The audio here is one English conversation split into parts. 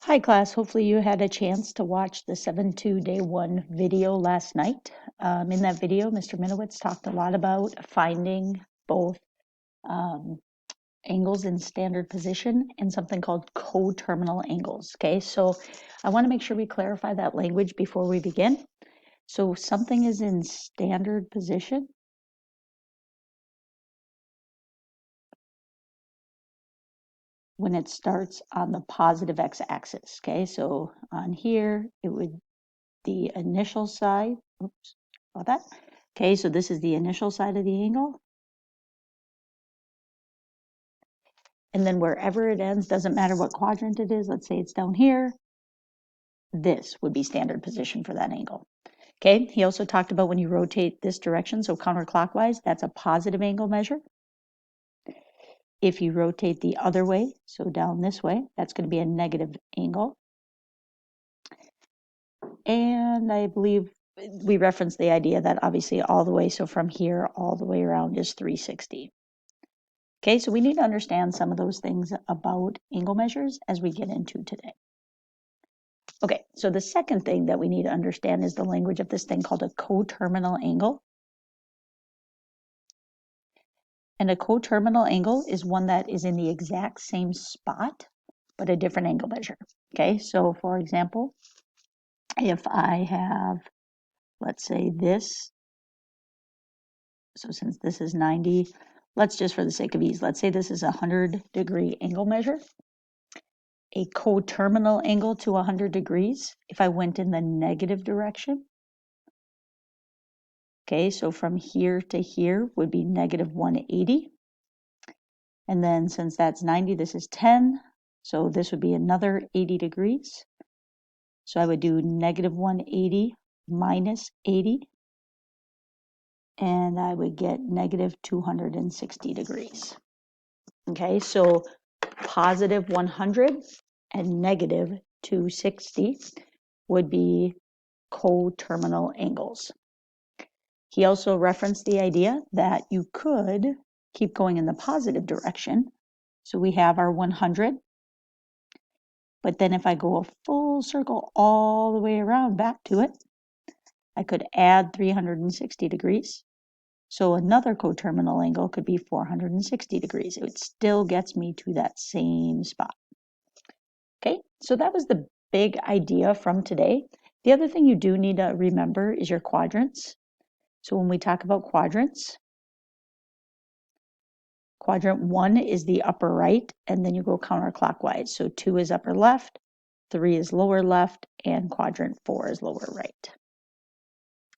Hi class, hopefully you had a chance to watch the 7-2 day 1 video last night. In that video, Mr. Minowitz talked a lot about finding both um, angles in standard position and something called coterminal angles. Okay, so I want to make sure we clarify that language before we begin. So something is in standard position when it starts on the positive x-axis. Okay, so on here, it would the initial side, oops, about that. Okay, so this is the initial side of the angle. And then wherever it ends, doesn't matter what quadrant it is, let's say it's down here, this would be standard position for that angle. Okay, he also talked about when you rotate this direction, so counterclockwise, that's a positive angle measure. If you rotate the other way, so down this way, that's going to be a negative angle. And I believe we referenced the idea that obviously all the way, so from here all the way around is 360. Okay, so we need to understand some of those things about angle measures as we get into today. Okay, so the second thing that we need to understand is the language of this thing called a coterminal angle. And a coterminal angle is one that is in the exact same spot, but a different angle measure. Okay, so for example, if I have, let's say this, so since this is 90, let's just for the sake of ease, let's say this is a 100-degree angle measure. A coterminal angle to 100 degrees, if I went in the negative direction, okay, so from here to here would be negative 180. And then since that's 90, this is 10. So this would be another 80 degrees. So I would do negative 180 minus 80. And I would get negative 260 degrees. Okay, so positive 100 and negative 260 would be coterminal angles. He also referenced the idea that you could keep going in the positive direction. So we have our 100, but then if I go a full circle all the way around back to it, I could add 360 degrees. So another coterminal angle could be 460 degrees. It still gets me to that same spot. Okay, so that was the big idea from today. The other thing you do need to remember is your quadrants. So when we talk about quadrants, quadrant 1 is the upper right, and then you go counterclockwise. So 2 is upper left, 3 is lower left, and quadrant 4 is lower right.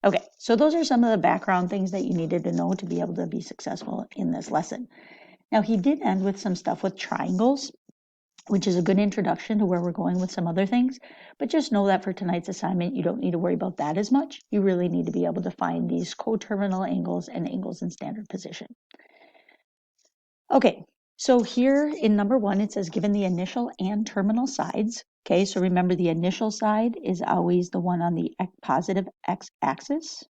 Okay, so those are some of the background things that you needed to know to be able to be successful in this lesson. Now, he did end with some stuff with triangles, which is a good introduction to where we're going with some other things. But just know that for tonight's assignment, you don't need to worry about that as much. You really need to be able to find these coterminal angles and angles in standard position. Okay, so here in number 1, it says given the initial and terminal sides. Okay, so remember the initial side is always the one on the positive x-axis.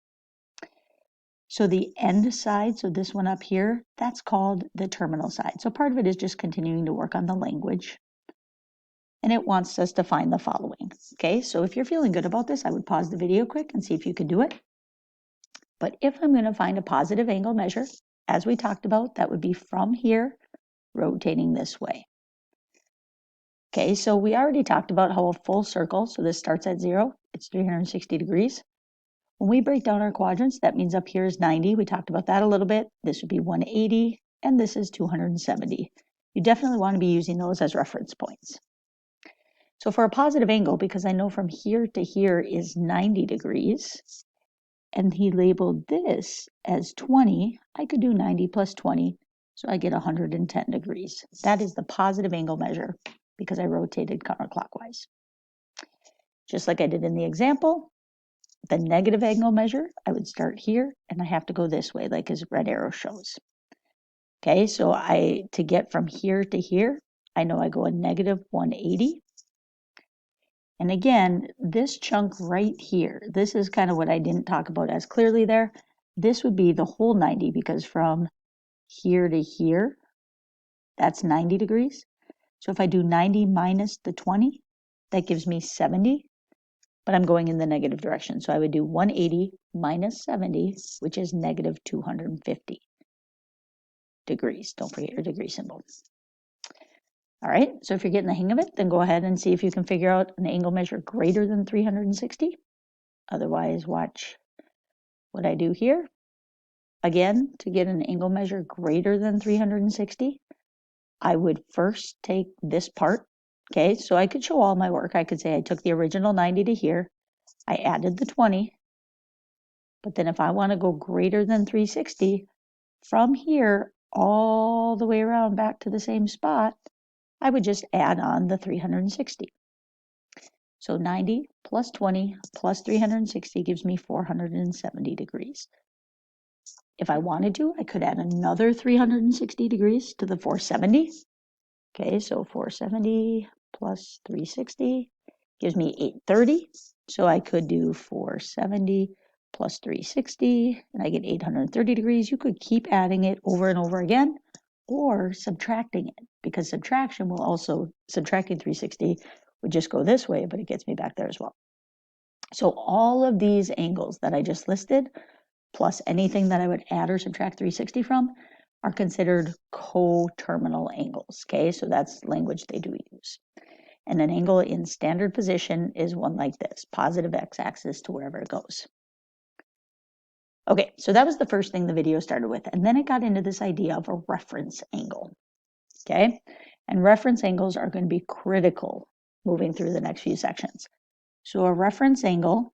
So the end side, so this one up here, that's called the terminal side. So part of it is just continuing to work on the language. And it wants us to find the following. Okay, so if you're feeling good about this, I would pause the video quick and see if you could do it. But if I'm going to find a positive angle measure, as we talked about, that would be from here, rotating this way. Okay, so we already talked about how a full circle, so this starts at 0, it's 360 degrees. When we break down our quadrants, that means up here is 90. We talked about that a little bit. This would be 180, and this is 270. You definitely want to be using those as reference points. So for a positive angle, because I know from here to here is 90 degrees, and he labeled this as 20, I could do 90 plus 20, so I get 110 degrees. That is the positive angle measure because I rotated counterclockwise. Just like I did in the example, the negative angle measure, I would start here and I have to go this way like his red arrow shows. Okay, so to get from here to here, I know I go a negative 180. And again, this chunk right here, this is kind of what I didn't talk about as clearly there. This would be the whole 90 because from here to here, that's 90 degrees. So if I do 90 minus the 20, that gives me 70, but I'm going in the negative direction. So I would do 180 minus 70, which is negative 250 degrees. Don't forget your degree symbol. All right, so if you're getting the hang of it, then go ahead and see if you can figure out an angle measure greater than 360. Otherwise, watch what I do here. Again, to get an angle measure greater than 360, I would first take this part. Okay, so I could show all my work. I could say I took the original 90 to here, I added the 20, but then if I want to go greater than 360, from here all the way around back to the same spot, I would just add on the 360. So 90 plus 20 plus 360 gives me 470 degrees. If I wanted to, I could add another 360 degrees to the 470. Okay, so 470 plus 360 gives me 830. So I could do 470 plus 360, and I get 830 degrees. You could keep adding it over and over again, or subtracting it, because subtracting 360 would just go this way, but it gets me back there as well. So all of these angles that I just listed, plus anything that I would add or subtract 360 from, are considered coterminal angles. Okay, so that's language they do use. And an angle in standard position is one like this, positive x-axis to wherever it goes. Okay, so that was the first thing the video started with, and then it got into this idea of a reference angle. Okay, and reference angles are going to be critical moving through the next few sections. So a reference angle,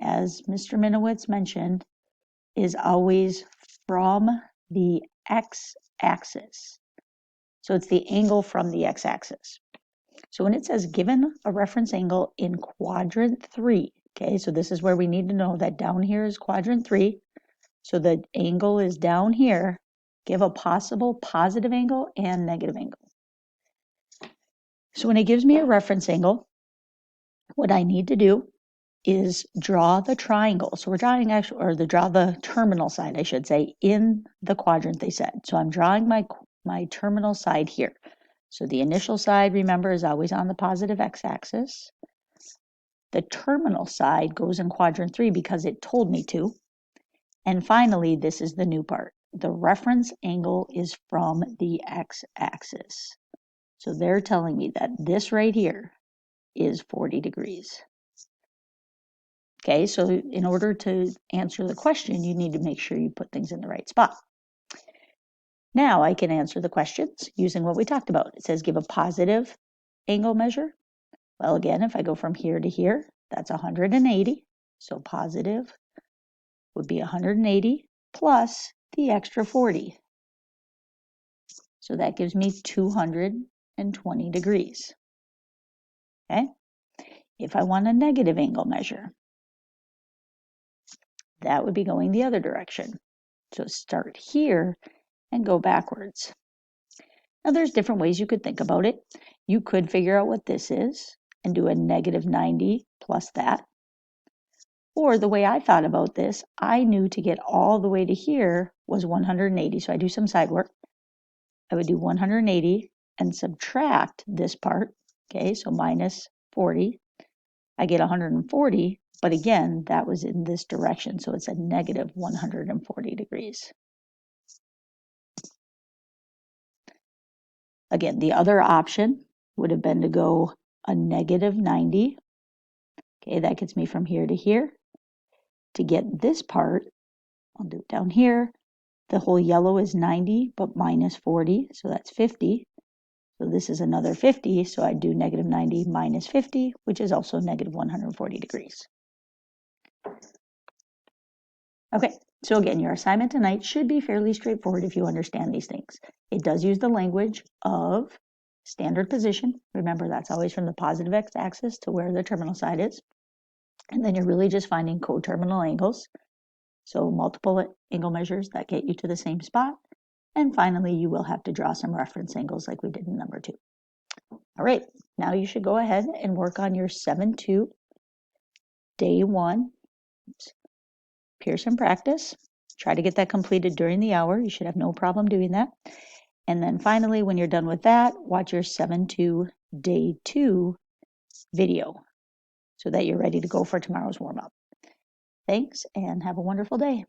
as Mr. Minowitz mentioned, is always from the x-axis. So it's the angle from the x-axis. So when it says given a reference angle in quadrant 3, okay, so this is where we need to know that down here is quadrant 3. So the angle is down here. Give a possible positive angle and negative angle. So when it gives me a reference angle, what I need to do is draw the triangle. So we're drawing draw the terminal side, I should say, in the quadrant they said. So I'm drawing my terminal side here. So the initial side, remember, is always on the positive x-axis. The terminal side goes in quadrant 3 because it told me to. And finally, this is the new part. The reference angle is from the x-axis. So they're telling me that this right here is 40 degrees. Okay, so in order to answer the question, you need to make sure you put things in the right spot. Now I can answer the questions using what we talked about. It says give a positive angle measure. Well, again, if I go from here to here, that's 180. So positive would be 180 plus the extra 40. So that gives me 220 degrees. Okay, if I want a negative angle measure, that would be going the other direction. So start here and go backwards. Now there's different ways you could think about it. You could figure out what this is and do a negative 90 plus that. Or the way I thought about this, I knew to get all the way to here was 180. So I do some side work. I would do 180 and subtract this part. Okay, so minus 40. I get 140, but again, that was in this direction. So it's a negative 140 degrees. Again, the other option would have been to go a negative 90. Okay, that gets me from here to here. To get this part, I'll do it down here. The whole yellow is 90, but minus 40, so that's 50. So this is another 50, so I do negative 90 minus 50, which is also negative 140 degrees. Okay, so again, your assignment tonight should be fairly straightforward if you understand these things. It does use the language of standard position. Remember, that's always from the positive x-axis to where the terminal side is. And then you're really just finding coterminal angles. So multiple angle measures that get you to the same spot. And finally, you will have to draw some reference angles like we did in number 2. All right, now you should go ahead and work on your 7-2 day 1 Pearson practice. Try to get that completed during the hour. You should have no problem doing that. And then finally, when you're done with that, watch your 7-2 day 2 video so that you're ready to go for tomorrow's warm-up. Thanks, and have a wonderful day.